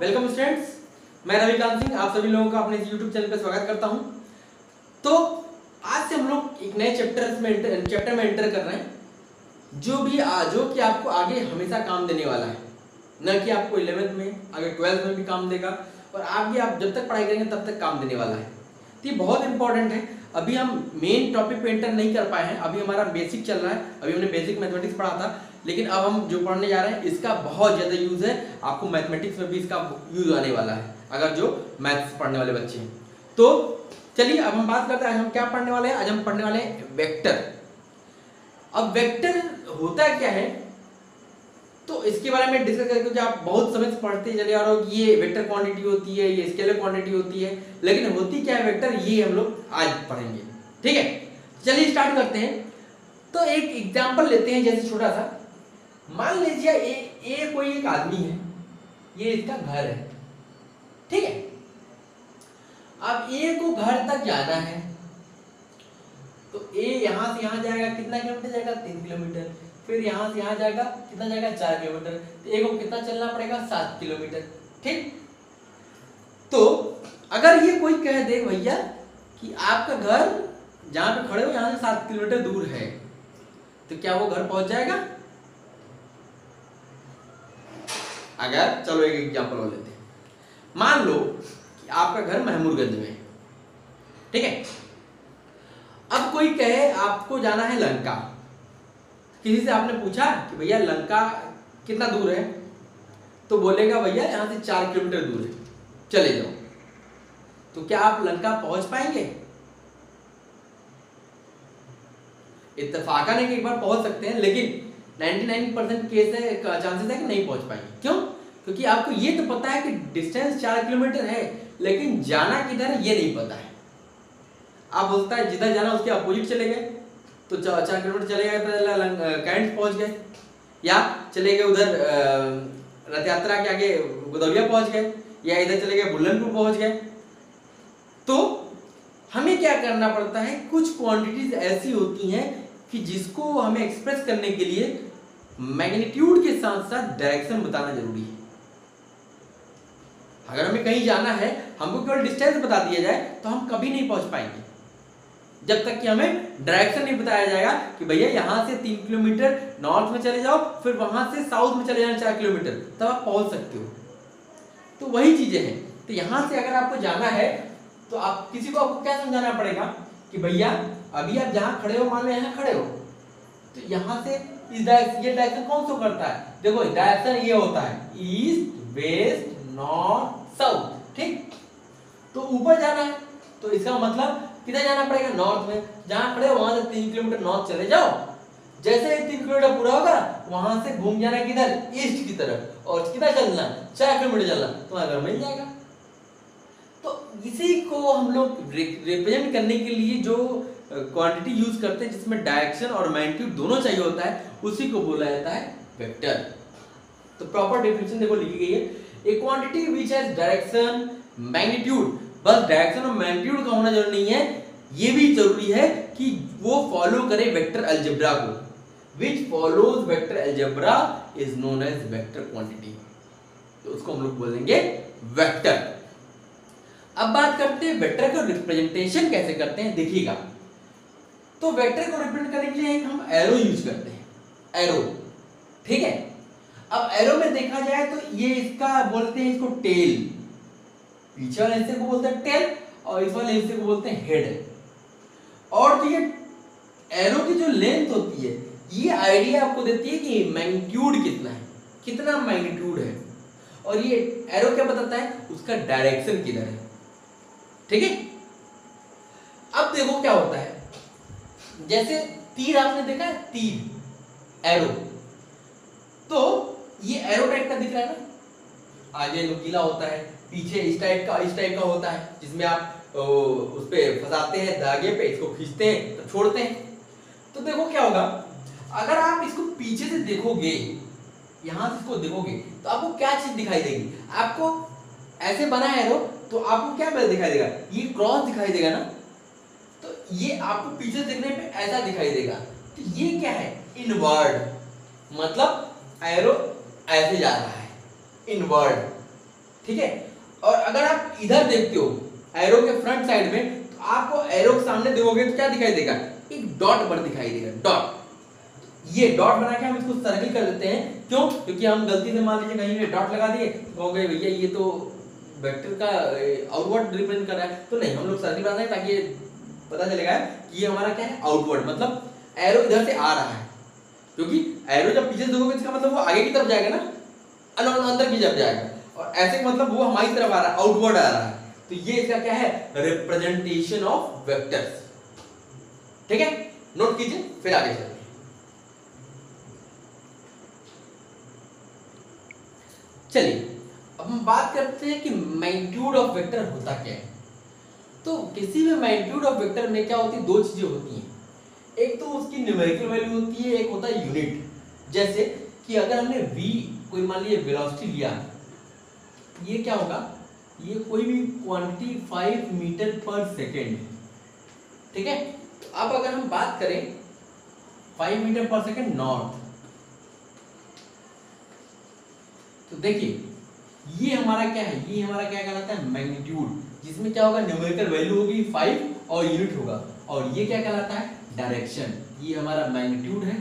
Welcome students, मैं रविकांत सिंह आप सभी लोगों का अपने YouTube चैनल पर स्वागत करता हूं। तो आज से हम लोग एक नए चैप्टर में एंटर कर रहे हैं जो कि आपको आगे हमेशा काम देने वाला है। न कि आपको 11th में, आगे 12th में भी काम देगा और आगे आप जब तक पढ़ाई करेंगे तब तक काम देने वाला है। तो ये बहुत इंपॉर्टेंट है। अभी हम मेन टॉपिक पे एंटर नहीं कर पाए हैं, अभी हमारा बेसिक चल रहा है। अभी हमने बेसिक मैथमेटिक्स पढ़ा था, लेकिन अब हम जो पढ़ने जा रहे हैं इसका बहुत ज़्यादा यूज़ है। आपको मैथमेटिक्स में भी इसका यूज़ आने वाला है अगर जो मैथ्स पढ़ने वाले बच्चे हैं। तो चलिए अब हम बात करते हैं आज हम क्या पढ़ने वाले हैं। आज हम पढ़ने वाले हैं वेक्टर। अब वेक्टर होता क्या है तो इसके बारे में डिस्कस करेंगे, क्योंकि आप बहुत समय से पढ़ते चले आ रहे हो कि ये वेक्टर क्वांटिटी होती है, ये स्केलर क्वांटिटी होती है, लेकिन होती क्या है वेक्टर, ये हम लोग आज पढ़ेंगे। ठीक है, चलिए स्टार्ट करते हैं। तो एक एग्जांपल लेते हैं, जैसे छोटा सा मान लीजिए ए कोई एक आदमी है, ये इसका घर है। ठीक है, अब ए को घर तक जाना है तो ए यहां से यहां जाएगा, कितना किलोमीटर जाएगा, 3 किलोमीटर। फिर यहां से यहां जाएगा, कितना जाएगा, 4 किलोमीटर। तो ए को कितना चलना पड़ेगा, 7 किलोमीटर। ठीक, तो अगर ये कोई कह दे भैया कि आपका घर जहां पे खड़े हो यहां से 7 किलोमीटर दूर है, तो क्या वो घर पहुंच जाएगा? अगर चलो एक एग्जांपल और लेते हैं, मान लो कि आपका घर महमूदगंज में है। ठीक है, अब कोई कहे आपको जाना है लंका। किसी से आपने पूछा कि भैया लंका कितना दूर है, तो बोलेगा भैया यहां से 4 किलोमीटर दूर है, चले जाओ। तो क्या आप लंका पहुंच पाएंगे? इत्तेफाकन है कि एक बार पहुंच सकते हैं, लेकिन 99% केस है, चांसेस है कि नहीं पहुंच पाएंगे। क्यों? क्योंकि आपको ये तो पता है कि डिस्टेंस 4 किलोमीटर है, लेकिन जाना किधर है ये नहीं पता है। आप बोलता है जिधर जाना उसके अपोजिट चले गए, तो 4 किलोमीटर चले गए तो कैंट पहुंच गए, या चले गए उधर रथ यात्रा के आगे गोदौलिया पहुंच गए, या इधर चले गए बुल्लनपुर पहुंच गए। तो हमें क्या करना पड़ता है, कुछ क्वांटिटीज ऐसी होती हैं कि जिसको हमें एक्सप्रेस करने के लिए मैग्नीट्यूड के साथ साथ डायरेक्शन बताना जरूरी है। अगर हमें कहीं जाना है, हमको केवल डिस्टेंस बता दिया जाए तो हम कभी नहीं पहुंच पाएंगे जब तक कि हमें डायरेक्शन नहीं बताया जाएगा कि भैया यहां से 3 किलोमीटर नॉर्थ में चले जाओ, फिर वहां से साउथ में चले जाना 4 किलोमीटर, तब आप पहुंच सकते हो। तो वही चीजें हैं। तो यहां से अगर आपको जाना है तो आप किसी को आपको क्या समझाना पड़ेगा कि भैया अभी आप जहां खड़े हो, मान लो यहां खड़े हो, तो यहां से इस डायरेक्शन, ये डायरेक्शन कौन सा करता है, देखो डायरेक्शन ये होता है ईस्ट वेस्ट नॉर्थ साउथ। ठीक, तो ऊपर जाना है तो इसका मतलब किधर जाना पड़ेगा, नॉर्थ में। जहां खड़े हो वहां से 3 किलोमीटर नॉर्थ चले जाओ। जैसे ही 3 किलोमीटर पूरा होगा वहां से घूम जाना किधर, ईस्ट की तरफ, और कितना चलना, 4 किलोमीटर चलना, तो अगर मिल जाएगा। तो इसी को हम लोग रिप्रेजेंट करने के लिए जो क्वांटिटी यूज करते हैं, जिसमें डायरेक्शन और मैग्नीट्यूड दोनों चाहिए होता है, उसी को बोला जाता है वेक्टर। तो प्रॉपर डेफिनेशन देखो लिखी गई है, ए quantity which has direction magnitude. बस डायरेक्शन और मैग्नीट्यूड का होना जरूरी नहीं है, ये भी जरूरी है कि वो फॉलो करे वेक्टर अलजेब्रा को। Which follows vector algebra is known as vector quantity, तो उसको हम लोग बोलेंगे वेक्टर। अब बात करते हैं वेक्टर का रिप्रेजेंटेशन कैसे करते हैं। देखिएगा, तो वेक्टर को रिप्रेजेंट करने के लिए एक हम एरो यूज करते हैं, एरो। ठीक है, अब एरो में देखा जाए तो ये इसका बोलते हैं, इसको टेल, पीछे वाले हिस्से को बोलते हैं टेल, और इस वाले हिस्से को बोलते हैं हेड। और जो ये एरो की जो लेंथ होती है, ये आइडिया आपको देती है कि मैग्नीट्यूड कितना है, कितना मैग्नीट्यूड है, और ये एरो क्या बताता है, उसका डायरेक्शन किधर है। ठीक है, अब देखो क्या होता है, जैसे तीर आपने देखा है, तीर एरो, तो ये एरो टाइप का दिख रहा है ना, आगे नुकीला होता है, पीछे इस टाइप का होता है, जिसमें आप उस पे फंसाते हैं धागे पे, इसको खींचते हैं तो छोड़ते हैं। तो देखो क्या होगा, अगर आप इसको पीछे से देखोगे, यहां से इसको देखोगे, तो आपको क्या चीज दिखाई देगी, आपको ऐसे बना है एरो, तो आपको क्या दिखाई देगा, ये क्रॉस दिखाई देगा ना, तो ये आपको पीछे देखने पे ऐसा दिखाई देगा। तो ये क्या है, इनवर्ड, मतलब एरो ऐसे जा रहा है, इनवर्ड। ठीक है। और अगर आप इधर देखते हो एरो के फ्रंट साइड में, तो आपको एरो के सामने देखोगे तो क्या दिखाई देगा, एक डॉट पर दिखाई देगा, डॉट। ये डॉट बना के हम इसको सर्किल कर देते हैं, क्यों, क्योंकि हम गलती से मान लीजिए कहीं पे डॉट लगा दिए, कहोगे भैया ये तो वेक्टर का आउटवर्ड रिप्रेजेंट कर रहा है, तो नहीं, हम लोग सर्किल बना दें ताकि पता चलेगा कि ये हमारा क्या है, आउटवर्ड, मतलब एरो इधर से आ रहा है, क्योंकि एरो जब पीछे देखोगे इसका मतलब वो आगे की तरफ जाएगा ना, अंदर की तरफ जाएगा, और ऐसे मतलब वो हमारी तरफ आ रहा है, आउटवर्ड आ रहा है, तो ये इसका क्या है, रिप्रेजेंटेशन ऑफ वेक्टर्स। ठीक है, नोट कीजिए, फिर आगे चलते हैं। चलिए अब हम बात करते हैं कि मैग्नीट्यूड ऑफ वेक्टर होता क्या है। तो किसी भी मैग्नीट्यूड ऑफ वेक्टर में क्या होती है, दो चीजें होती हैं, एक तो उसकी न्यूमेरिकल वैल्यू होती है, एक होता है यूनिट। जैसे कि अगर हमने v कोई मान लीजिए वेलोसिटी लिया, ये क्या होगा, ये कोई भी क्वांटिटी 5 मीटर पर सेकेंड, ठीक है। तो अब अगर हम बात करें 5 मीटर पर सेकेंड नॉर्थ, तो देखिए ये हमारा क्या है, ये हमारा क्या कहलाता है, मैग्नीट्यूड, जिसमें क्या होगा, न्यूमेरिकल वैल्यू होगी 5 और यूनिट होगा, और ये क्या कहलाता है, डायरेक्शन। ये हमारा मैग्नीट्यूड है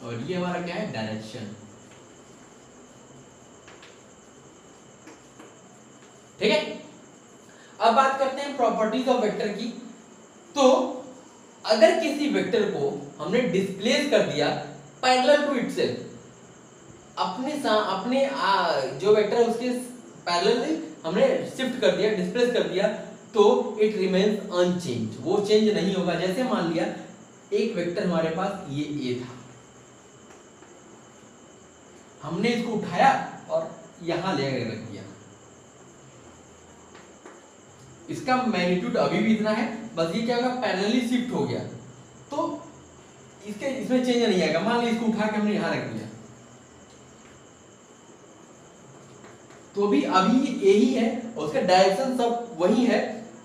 और ये हमारा क्या है, डायरेक्शन। ठीक है, अब बात करते हैं प्रॉपर्टीज ऑफ वेक्टर की। तो अगर किसी वेक्टर को हमने डिस्प्लेस कर दिया पैरेलल टू इटसेल्फ, अपने जो वेक्टर है उसके पैरेलल हमने शिफ्ट कर दिया, डिस्प्लेस कर दिया, तो इट रिमेन्स अनचेंज, वो चेंज नहीं होगा। जैसे मान लिया एक वेक्टर हमारे पास ये ए था, हमने इसको उठाया और यहां ले रख दिया, इसका मैग्नीट्यूड अभी भी इतना है, बस ये क्या होगा, पैरेलली शिफ्ट हो गया, तो इसमें चेंज नहीं आएगा। मान लीजिए इसको उठा के हमने यहां रख दिया, तो भी अभी यही है और उसका डायरेक्शन सब वही है,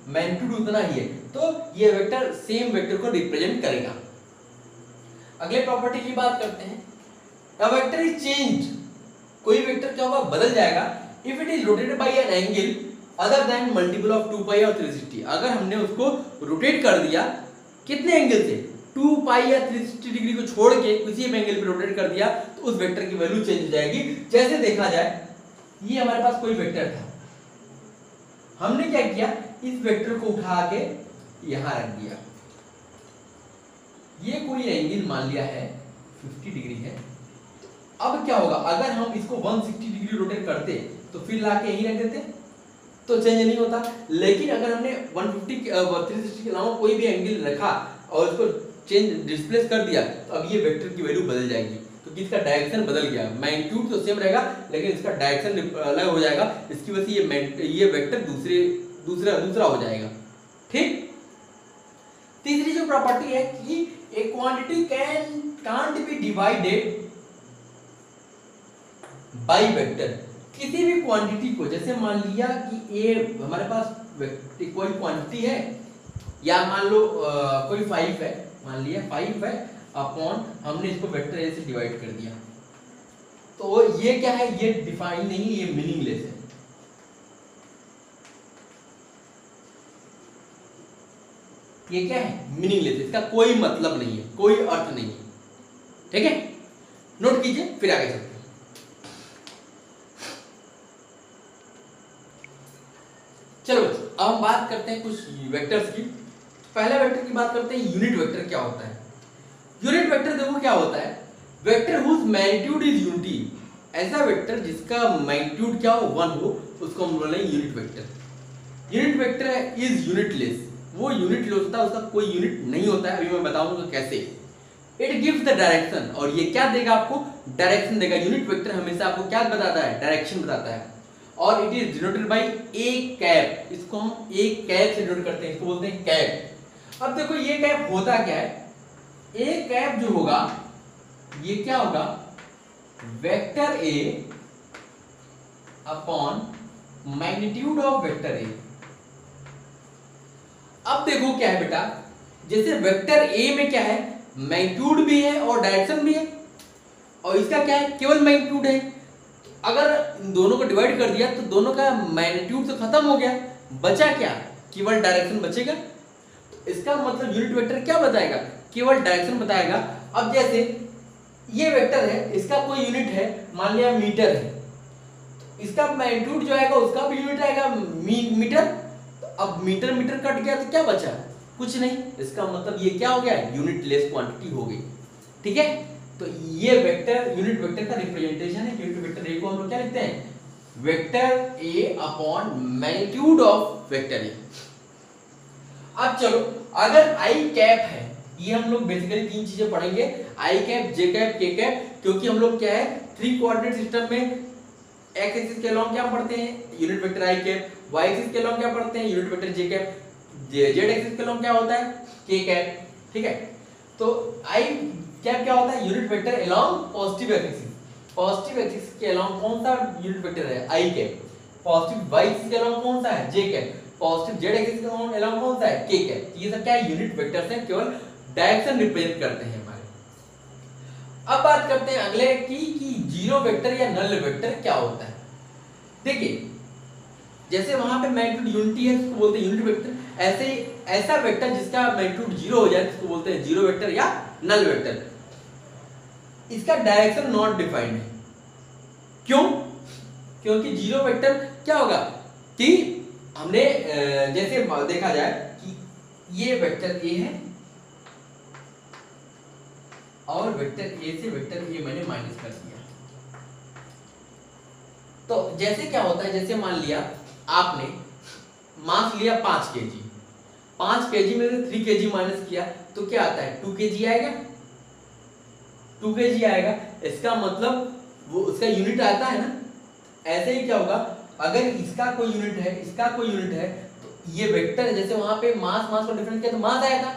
मैग्नीट्यूड उतना ही है, तो ये वेक्टर सेम वेक्टर को रिप्रेजेंट करेगा। अगले प्रॉपर्टी की बात करते हैं, अ वेक्टर इज चेंज, कोई वेक्टर क्या होगा, बदल जाएगा, if it is rotated bye an angle other than multiple of 2 पाई और 360। अगर हमने उसको रोटेट कर दिया, कितने एंगल से, 2 पाई या 360 डिग्री को छोड़ के किसी भी एंगल पे रोटेट कर दिया, तो उस वेक्टर की वैल्यू चेंज हो जाएगी। जैसे देखा जाए ये हमारे पास कोई वेक्टर था, हमने क्या किया, इस वेक्टर को उठा के यहां रख दिया, ये कोई एंगल मान लिया है 50 डिग्री है। अब क्या होगा, अगर हम इसको 160 डिग्री रोटेट करते तो फिर लाके यहीं रख देते तो चेंज नहीं होता, लेकिन अगर हमने 360 के अलावा कोई भी एंगल रखा और उसको चेंज डिस्प्लेस कर दिया, तो अब ये वेक्टर की वैल्यू बदल जाएगी, क्योंकि इसका डायरेक्शन बदल गया। मैग्नीट्यूड तो सेम रहेगा लेकिन इसका डायरेक्शन अलग हो जाएगा, इसकी वजह से ये वेक्टर दूसरा हो जाएगा। ठीक, तीसरी जो प्रॉपर्टी है कि ए quantity can't be divided by vector. किसी भी क्वांटिटी को, जैसे मान लिया कि ए हमारे पास कोई क्वांटिटी है, या मान लो कोई 5 है, मान लिया 5 है, अपॉन हमने इसको वेक्टर ए से डिवाइड कर दिया, तो ये क्या है, ये डिफाइन नहीं, ये मीनिंगलेस है। ये क्या है, मीनिंगलेस, इसका कोई मतलब नहीं है, कोई अर्थ नहीं है। ठीक है, नोट कीजिए, फिर आगे चलते हैं। चलो बच्चों, अब हम बात करते हैं कुछ वेक्टर्स की। पहला वेक्टर की बात करते हैं, यूनिट वेक्टर क्या होता है। यूनिट वेक्टर देखो क्या होता है, vector whose magnitude is unity. ऐसा वेक्टर जिसका मैग्नीट्यूड क्या हो, 1 हो, उसको हम बोलेंगे unit vector. Unit vector is unitless, वो यूनिटलेस होता है, उसका कोई यूनिट नहीं होता है। अभी मैं बताऊंगा कैसे। इट गिव्स द डायरेक्शन, और ये क्या देगा आपको, डायरेक्शन देगा। यूनिट वेक्टर हमेशा आपको क्या बताता है, डायरेक्शन बताता है। और it is denoted by A cap, इसको हम ए कैप से डिनोट करते हैं, इसको बोलते हैं कैप। अब देखो ये कैप होता क्या है, ए कैप जो होगा ये क्या होगा, vector A upon magnitude of vector A. अब देखो क्या है बेटा, जैसे वेक्टर ए में क्या है, मैग्नीट्यूड भी है और डायरेक्शन भी है, और इसका क्या है, केवल मैग्नीट्यूड है। अगर इन दोनों को डिवाइड कर दिया तो दोनों का मैग्नीट्यूड तो खत्म हो गया, बचा क्या, केवल डायरेक्शन बचेगा। तो इसका मतलब यूनिट वेक्टर क्या बताएगा, केवल डायरेक्शन बताएगा। अब जैसे ये वेक्टर है, इसका कोई यूनिट है, मान लिया मीटर है, तो इसका मैग्नीट्यूड जो आएगा उसका भी यूनिट आएगा मीटर। तो अब मीटर मीटर कट गया तो क्या बचा, कुछ नहीं। इसका मतलब ये क्या हो गया, यूनिट लेस क्वांटिटी हो गई। ठीक है, तो ये वेक्टर यूनिट वेक्टर का रिप्रेजेंटेशन है। यूनिट वेक्टर ए को हम लोग क्या लिखते हैं, vector A upon magnitude of vector A. अब चलो, अगर आई कैप है, ये हम लोग बेसिकली तीन चीजें पढ़ेंगे, आई कैप, जे कैप, के कैप, क्योंकि हम लोग क्या है 3 कोऑर्डिनेट सिस्टम में एक्स एक्सिस के अलोंग क्या पढ़ते हैं, यूनिट वेक्टर आई कैप, वाई एक्सिस के अलोंग क्या पढ़ते हैं, यूनिट वेक्टर जे कैप, जेड एक्सिस के अलोंग क्या होता है, के कैप। ठीक है, तो आई कैप क्या होता है, unit vector along positive axis. Positive axis के अलोंग कौन सा यूनिट वेक्टर है, आई कैप। पॉजिटिव वाई एक्सिस के अलोंग कौन सा है, जे कैप। पॉजिटिव जेड एक्सिस के अलोंग कौन सा है, के कैप। ये सब क्या है, यूनिट वेक्टर्स हैं, केवल डायरेक्शन रिप्रेजेंट करते हैं हमारे। अब बात करते हैं अगले की कि जीरो वेक्टर या नल वेक्टर क्या होता है। देखिए, जैसे वहां पे मैग्नीट्यूड यूनिटी है उसको बोलते हैं यूनिट वेक्टर, ऐसे ऐसा वेक्टर जिसका मैग्नीट्यूड जीरो हो जाए उसको बोलते हैं जीरो वेक्टर या नल वेक्टर। इसका डायरेक्शन नॉट डिफाइंड है। क्यों, क्योंकि जीरो वेक्टर क्या होगा कि हमने जैसे देखा जाए कि ये वेक्टर ए है और वेक्टर ए से वेक्टर ए मैंने माइनस कर दिया। तो जैसे क्या होता है, जैसे मान लिया आपने मास लिया 5 केजी, 5 केजी में से 3 केजी माइनस किया तो क्या आता है, 2 केजी आएगा, 2 केजी आएगा। इसका मतलब वो उसका यूनिट आता है ना। ऐसे ही क्या होगा, अगर इसका कोई यूनिट है, इसका कोई यूनिट है, तो ये वेक्टर जैसे वहां पे मास मास का डिफरेंस किया तो मास आया था,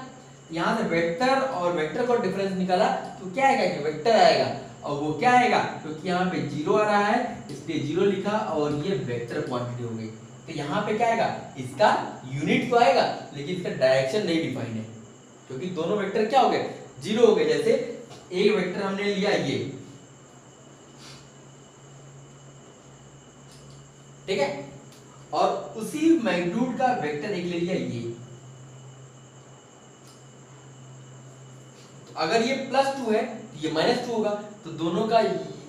यहाँ से वेक्टर और वेक्टर का डिफरेंस निकाला तो क्या आएगा कि वेक्टर आएगा। और वो क्या आएगा, क्योंकि यहाँ पे जीरो आ रहा है इसलिए जीरो लिखा और ये वेक्टर क्वांटिटी हो गई। तो यहाँ पे क्या आएगा, इसका यूनिट तो आएगा लेकिन इसका डायरेक्शन नहीं डिफाइन है, क्योंकि दोनों वेक्टर क्या हो गए, जीरो हो गए। जैसे एक वेक्टर हमने लिया ये, ठीक है, और उसी मैग्नीट्यूड का वेक्टर एक ले लिया ये। तो अगर ये +2 है तो ये -2 होगा, तो दोनों का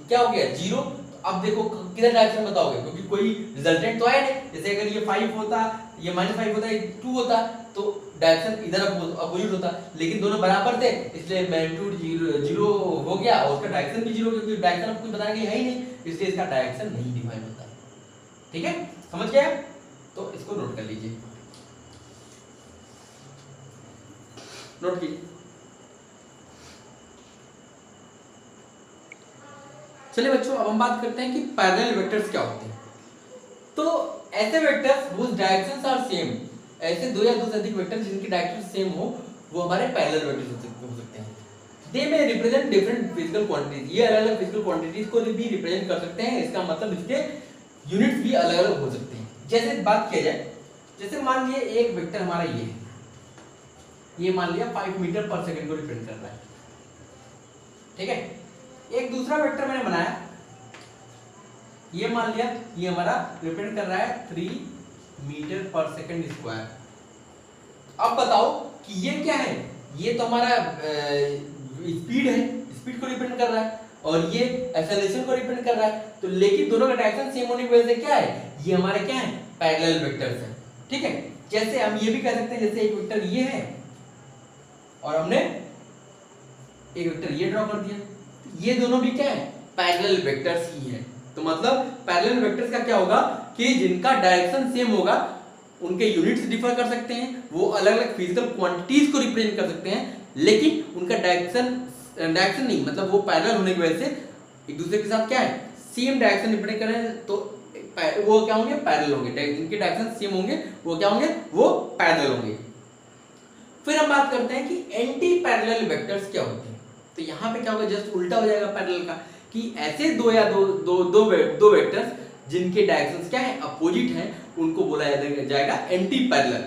क्या हो गया, जीरो। तो अब देखो किधर डायरेक्शन बताओगे, क्योंकि कोई रिजल्टेंट तो आया नहीं। जैसे अगर ये 5 होता, ये -5 होता, ये 2 होता, तो डायरेक्शन इधर अपोजिट होता, लेकिन दोनों बराबर थे इसलिए मैग्नीट्यूड जीरो हो गया और उसका डायरेक्शन भी जीरो, क्योंकि डायरेक्शन आपको बताने के लिए है ही नहीं, इसलिए इसका डायरेक्शन नहीं डिफाइन होता है। ठीक है, समझ गया, तो इसको नोट कर लीजिए, नोट कीजिए। चलिए बच्चों, अब हम बात करते हैं कि पैरेलल वेक्टर्स क्या होते हैं। तो ऐसे vectors whose directions are same, ऐसे दो या दो से अधिक वेक्टर जिनकी डायरेक्शन सेम हो, वो हमारे पैरेलल वेक्टर्स हो सकते हैं। दे में रिप्रेजेंट डिफरेंट फिजिकल क्वांटिटीज, ये अलग अलग फिजिकल क्वांटिटीज को भी रिप्रेजेंट कर सकते हैं। इसका मतलब इसके यूनिट्स भी अलग अलग हो सकते हैं। जैसे बात किया जाए, जैसे मान लिए एक वेक्टर हमारा ये है, ये मान लिया 5 मीटर पर सेकंड को रिप्रेजेंट कर रहा है। ठीक है, एक दूसरा वेक्टर मैंने बनाया, ये मान लिया ये हमारा रिप्रेजेंट कर रहा है 3 मीटर पर सेकंड स्क्वायर। अब बताओ कि ये क्या है, ये तो हमारा स्पीड है, स्पीड को रिप्रेजेंट कर रहा है, और ये एक्सेलरेशन को रिप्रेजेंट कर रहा है। तो लेकिन दोनों का डायरेक्शन सेम होने की वजह से क्या है, ये हमारे क्या है, पैरेलल वेक्टर्स हैं। ठीक है, जैसे हम ये भी कह सकते हैं, जैसे एक वेक्टर ये है और हमने एक वेक्टर ये ड्रॉ कर दिया, ये दोनों भी क्या है, पैरेलल वेक्टर्स ही हैं। तो मतलब पैरेलल वेक्टर्स का क्या होगा कि जिनका डायरेक्शन सेम होगा, उनके यूनिट्स डिफर कर सकते हैं, वो अलग अलग फिजिकल क्वांटिटीज को रिप्रेजेंट कर सकते हैं, लेकिन उनका डायरेक्शन नहीं, मतलब वो पैरेलल होने की वजह से एक दूसरे के साथ क्या है, सेम डायरेक्शन रिप्रेजेंट करें, तो वो क्या होंगे, पैरेलल होंगे। जिनके डायरेक्शन सेम होंगे वो क्या होंगे, वो पैरेलल होंगे। फिर हम बात करते हैं कि एंटी पैरेलल वेक्टर्स क्या होते हैं। तो यहाँ पे क्या होगा, जस्ट उल्टा हो जाएगा पैरेलल का, कि ऐसे दो या दो वेक्टर्स जिनके डायरेक्शंस क्या है, अपोजिट हैं, उनको बोला जाएगा एंटी पैरेलल।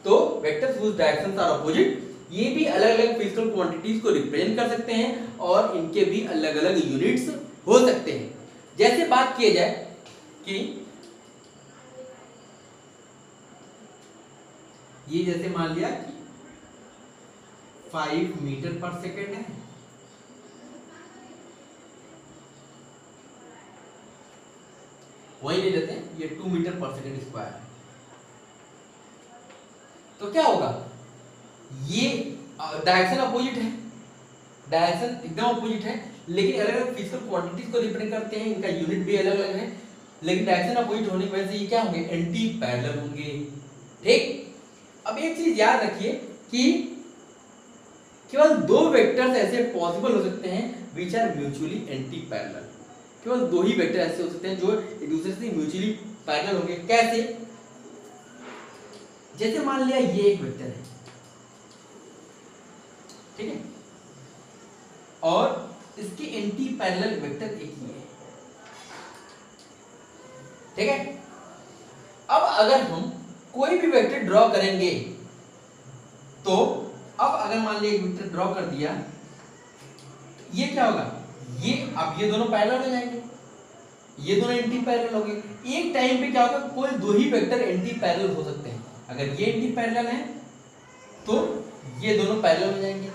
तो vectors whose directions are opposite, ये भी अलग अलग फिजिकल क्वांटिटीज को रिप्रेजेंट कर सकते हैं और इनके भी अलग अलग यूनिट्स हो सकते हैं। जैसे बात किया जाए कि ये जैसे मान लिया कि 5 मीटर पर सेकेंड है, वही ले लेते हैं, ये 2 मीटर पर सेकेंड स्क्वायर है। तो क्या होगा, ये डायरेक्शन अपोजिट है, डायरेक्शन एकदम अपोजिट है, लेकिन अलग अलग फिजिकल क्वांटिटीज को रिप्रेजेंट करते हैं, इनका यूनिट भी अलग अलग है, लेकिन डायरेक्शन अपोजिट होने की वजह से ये क्या होंगे, एंटी पैरेलल होंगे। ठीक, अब एक चीज याद रखिए कि केवल दो वेक्टर्स ऐसे पॉसिबल हो सकते हैं which are mutually anti parallel. केवल दो ही वेक्टर ऐसे हो सकते हैं जो एक दूसरे से म्यूचुअली पैरेलल होंगे। कैसे, जैसे मान लिया ये एक वेक्टर है, ठीक है, और इसके एंटी पैरेलल वेक्टर एक ही है, ठीक है। अब अगर हम कोई भी वेक्टर ड्रॉ करेंगे तो अब अगर मान लिया एक वेक्टर ड्रॉ कर दिया, ये क्या होगा, ये अब ये दोनों पैरेलल हो जाएंगे, ये दोनों एंटी पैरेलल हो गए। एक टाइम पे क्या होगा, कोई दो ही वेक्टर एंटी पैरेलल हो सकते हैं। अगर ये एंटी पैरेलल है तो ये दोनों पैरेलल हो जाएंगे।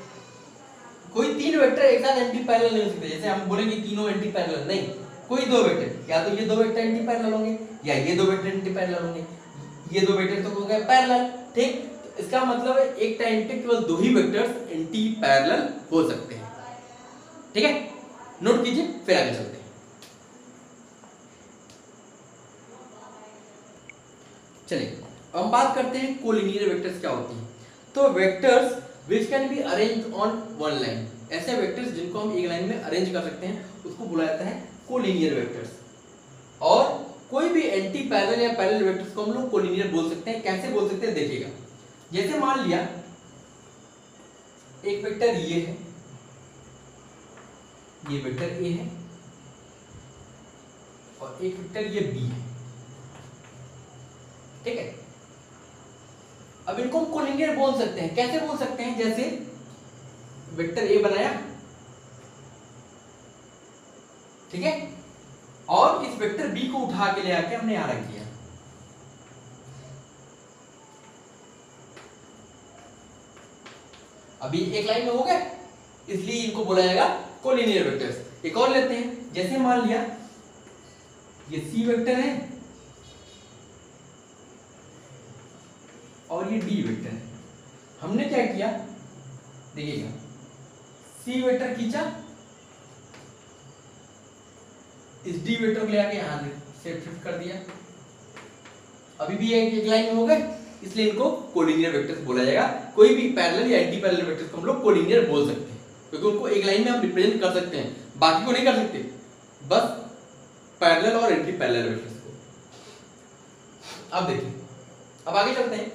कोई तीन वेक्टर एक साथ एंटी पैरेलल नहीं हो सकते, जैसे हम बोलेंगे तीनों एंटी पैरेलल, नहीं, कोई दो वेक्टर, या तो ये दो वेक्टर एंटी पैरेलल होंगे या ये दो वेक्टर एंटी पैरेलल होंगे, ये दो वेक्टर तो हो गए पैरेलल। ठीक, तो इसका मतलब है एक टाइम पे केवल दो ही वेक्टर्स एंटी पैरेलल हो सकते हैं। ठीक है, नोट कीजिए, फिर आगे चलते हैं। चलिए अब हम बात करते हैं कोलिनियर वेक्टर्स क्या होती हैं। तो vectors which can be arrange on one line, ऐसे वेक्टर्स जिनको हम एक लाइन में अरेंज कर सकते हैं उसको बोला जाता है कोलिनियर वेक्टर्स। और कोई भी एंटी पैरेलल या पैरेलल वेक्टर्स को हम लोग कोलिनियर बोल सकते हैं। कैसे बोल सकते हैं देखिएगा, जैसे मान लिया एक वेक्टर ये है, ये वेक्टर ए है और एक वेक्टर ये बी है, ठीक है। अब इनको हम कोलिनियर बोल सकते हैं। कैसे बोल सकते हैं, जैसे वेक्टर ए बनाया, ठीक है, और इस वेक्टर बी को उठा के ले आके हमने यहां रख दिया। अभी एक लाइन में हो गए, इसलिए इनको बोला जाएगा कोलिनियर वेक्टर्स। एक और लेते हैं, जैसे मान लिया ये सी वेक्टर है और ये डी वेक्टर है। हमने क्या किया देखिएगा, सी वेक्टर खींचा, इस डी वेक्टर को ले आके यहां से शिफ्ट कर दिया। अभी भी एक लाइन में हो गए, इसलिए इनको कोलिनियर वेक्टर्स बोला जाएगा। कोई भी पैरेलल या एंटी पैरेलल वेक्टर्स को हम लोग कोलिनियर बोल सकते हैं, क्योंकि उनको एक लाइन में हम रिप्रेजेंट कर सकते हैं, बाकी को नहीं कर सकते, बस पैरेलल और एंटी पैरेलल वेक्टर्स को। अब देखिए, अब आगे चलते हैं।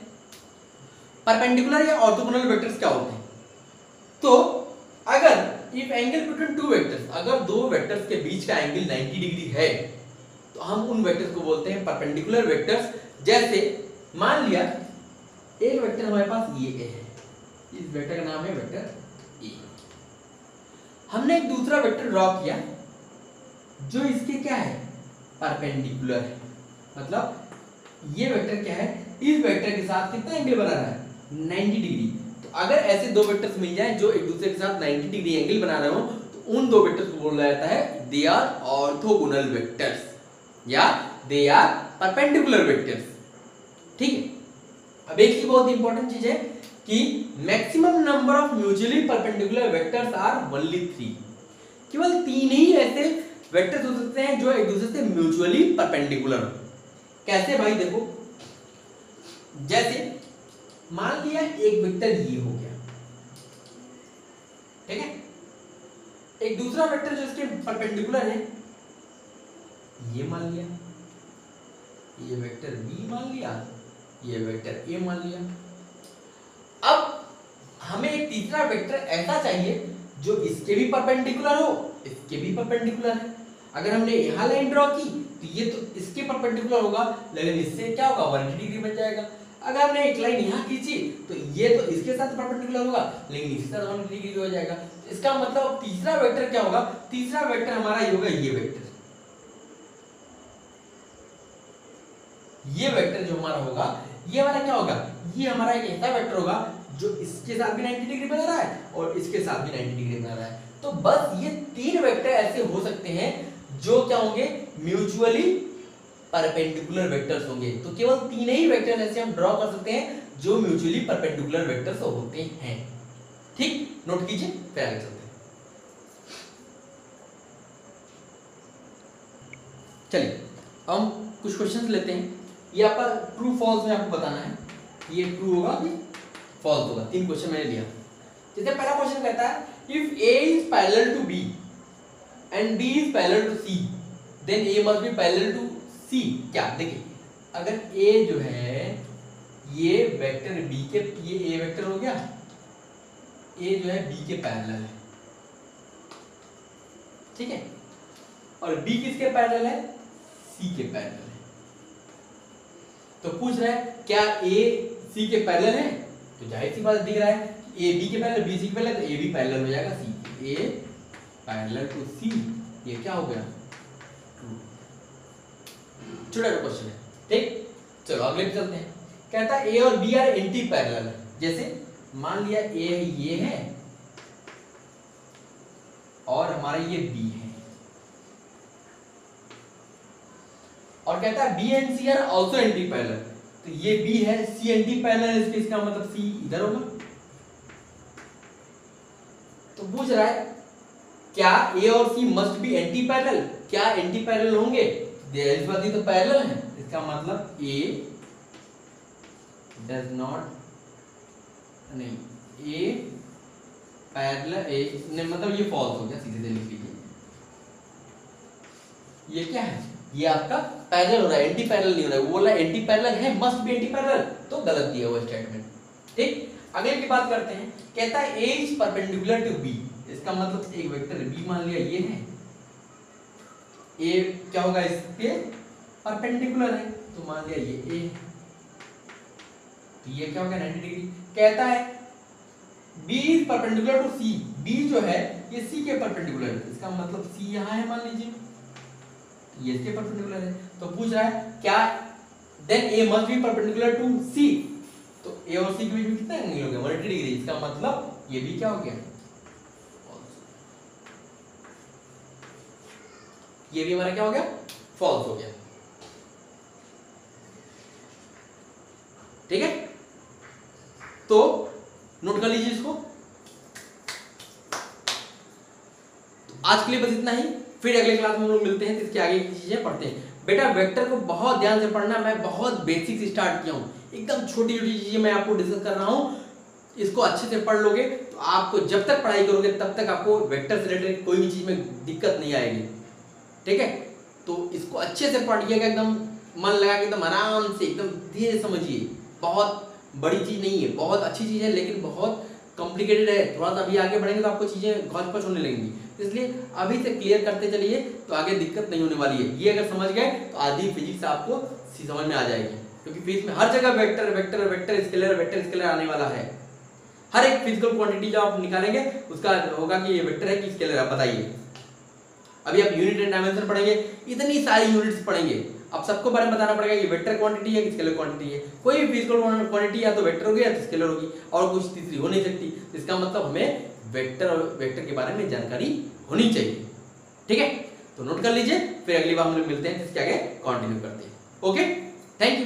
परपेंडिकुलर या ऑर्थोगोनल वेक्टर्स क्या होते हैं। तो अगर if angle between two vectors, अगर दो वेक्टर्स के बीच का एंगल 90 डिग्री है तो हम उन वेक्टर्स को बोलते हैं परपेंडिकुलर वेक्टर्स। जैसे मान लिया एक वेक्टर हमारे पास ये है, इस वेक्टर का नाम है वेक्टर ए। हमने एक दूसरा वेक्टर ड्रॉ किया जो इसके क्या है, परपेंडिकुलर है। मतलब ये वेक्टर क्या है, इस वेक्टर के साथ कितना एंगल बना रहा है, 90 डिग्री। तो अगर ऐसे दो वेक्टर्स मिल जाएं जो एक दूसरे के साथ 90 डिग्री एंगल बना रहे हो तो उन दो वेक्टर्स को बोला जाता है दे आर ऑर्थोगोनल वेक्टर्स या दे आर परपेंडिकुलर वेक्टर्स। ठीक है, अब एक ही बहुत इंपॉर्टेंट चीज है कि maximum number of mutually perpendicular vectors are only 3। केवल 3 ही ऐसे वेक्टर्स हो सकते हैं जो एक दूसरे से म्यूचुअली परपेंडिकुलर हो। कैसे भाई, देखो, जैसे मान लिया एक वेक्टर ये हो गया, ठीक है, एक दूसरा वेक्टर जो इसके परपेंडिकुलर है ये मान लिया, ये वेक्टर बी मान लिया, ये वेक्टर ए मान लिया। अब हमें एक तीसरा वेक्टर ऐसा चाहिए जो इसके भी परपेंडिकुलर हो, इसके भी परपेंडिकुलर है। अगर हमने यहां लाइन ड्रॉ की तो ये तो इसके परपेंडिकुलर होगा, लेकिन इससे क्या होगा, 180 डिग्री बन जाएगा। अगर हमने एक लाइन यहाँ खींची तो ये तो इसके साथ परपेंडिकुलर होगा, लेकिन इसके साथ 180 डिग्री हो जाएगा। इसका मतलब तीसरा वेक्टर क्या होगा, तीसरा वेक्टर हमारा ये होगा, ये वेक्टर, ये वेक्टर जो हमारा होगा, ये हमारा क्या होगा, ये हमारा एक ऐसा वेक्टर होगा जो इसके साथ भी 90 डिग्री बना रहा है और इसके साथ भी 90 डिग्री बना रहा है। तो बस ये तीन वेक्टर ऐसे हो सकते हैं जो क्या होंगे, म्यूचुअली परपेंडिकुलर वेक्टर्स होंगे। तो केवल तीन ही वेक्टर ऐसे हम ड्रॉ कर सकते हैं जो म्यूचुअली परपेंडिकुलर वेक्टर्स होते हैं। ठीक, नोट कीजिए, फिर आगे चलते हैं। चलिए हम कुछ क्वेश्चंस लेते हैं। ये आपका ट्रू फॉल्स में आपको बताना है, ये ट्रू होगा कि फॉल्स होगा। तीन क्वेश्चन मैंने लिया। जैसे पहला क्वेश्चन कहता है if A is parallel to B and B is parallel to C then A must be parallel to C। क्या देखिए, अगर A जो है ये वेक्टर B के, ये A वेक्टर हो गया, A जो है B के पैरेलल है, ठीक है, और B किसके पैरेलल है, C के पैरेलल है। तो पूछ रहा है क्या A C के पैरेलल है, तो जाहिर सी बात दिख रहा है A B के पैरेलल, B C के पैरेलल, तो A भी पैरेलल हो जाएगा C, A parallel to C, ये क्या हो गया, ट्रू। छोटा क्वेश्चन है, ठीक। चलो अगले पे चलते हैं। कहता है A और B आर एंटी पैरेलल। जैसे मान लिया A ये है और हमारा ये B है, और कहता है B and C are also anti parallel. तो ये B है, C एंटी पैरेलल है, इसका मतलब C इधर होगा। तो पूछ रहा है क्या A और C must be anti parallel, क्या एंटी पैरेलल होंगे, तो पैरेलल है, इसका मतलब A डज नॉट, नहीं A पैरेलल, A मतलब ये फॉल्स हो गया, सीधे लिख लीजिए। ये क्या है, ये आपका पैरेलल हो रहा है, एंटी पैरेलल नहीं हो रहा है। वो बोला एंटी पैरेलल है, मस्ट बी एंटी पैरेलल, तो गलत दिया हुआ स्टेटमेंट। ठीक, अगले की बात करते हैं। कहता है A is perpendicular to B, इसका मतलब एक वेक्टर B मान लिया ये है, A क्या होगा इसके परपेंडिकुलर है, तो मान लिया ये A, तो ये क्या होगा 90 डिग्री। कहता है B is perpendicular to C, B जो है ये C के परपेंडिकुलर है, इसका मतलब C यहाँ है मान लीजिए, ये इसके परपेंडिकुलर है। तो पूछ रहा है क्या then A must be perpendicular to C, तो A और C के बीच में कितना एंगल हो गया 180 डिग्री, इसका मतलब ये भी क्या हो गया, ये भी हमारा क्या हो गया, फॉल्स हो गया। ठीक है, तो नोट कर लीजिए इसको। तो आज के लिए बस इतना ही, फिर अगले क्लास में हम लोग मिलते हैं, तो इसके आगे की चीजें पढ़ते हैं। बेटा वेक्टर को बहुत ध्यान से पढ़ना, मैं बहुत बेसिक से स्टार्ट किया हूँ, एकदम छोटी छोटी चीजें मैं आपको डिस्कस कर रहा हूँ। इसको अच्छे से पढ़ लोगे तो आपको जब तक पढ़ाई करोगे तब तक आपको वेक्टर से रिलेटेड कोई भी चीज में दिक्कत नहीं आएगी। ठीक है, तो इसको अच्छे से पढ़िएगा, एकदम मन लगा के, एकदम आराम से, एकदम धीरे समझिए। बहुत बड़ी चीज नहीं है, बहुत अच्छी चीज है, लेकिन बहुत कॉम्प्लिकेटेड है। थोड़ा सा अभी आगे बढ़ेंगे तो आपको चीजें घौच-पच होने लगेंगी, इसलिए अभी से क्लियर करते चलिए, तो आगे दिक्कत नहीं होने वाली है। ये अगर समझ गए तो आधी फिजिक्स आपको समझ में आ जाएगी, क्योंकि फिजिक्स में हर जगह वेक्टर वेक्टर वेक्टर स्केलर आने वाला है। हर एक फिजिकल क्वांटिटी जो आप निकालेंगे उसका होगा कि ये वेक्टर है कि स्केलर है, बताइए। अभी आप यूनिट एंड डायमेंशन पढ़ेंगे, इतनी सारी यूनिट्स पढ़ेंगे, अब सबको बारे में बताना पड़ेगा कि वेक्टर क्वांटिटी है कि स्केलर क्वांटिटी है। कोई भी फिजिकल क्वांटिटी या तो वेक्टर होगी या तो स्केलर होगी, और कुछ तीसरी हो नहीं सकती। इसका मतलब हमें वेक्टर और वेक्टर के बारे में जानकारी होनी चाहिए। ठीक है, तो नोट कर लीजिए, फिर अगली बार हम लोग मिलते हैं, इसके आगे कंटिन्यू करते हैं। Okay, thank you.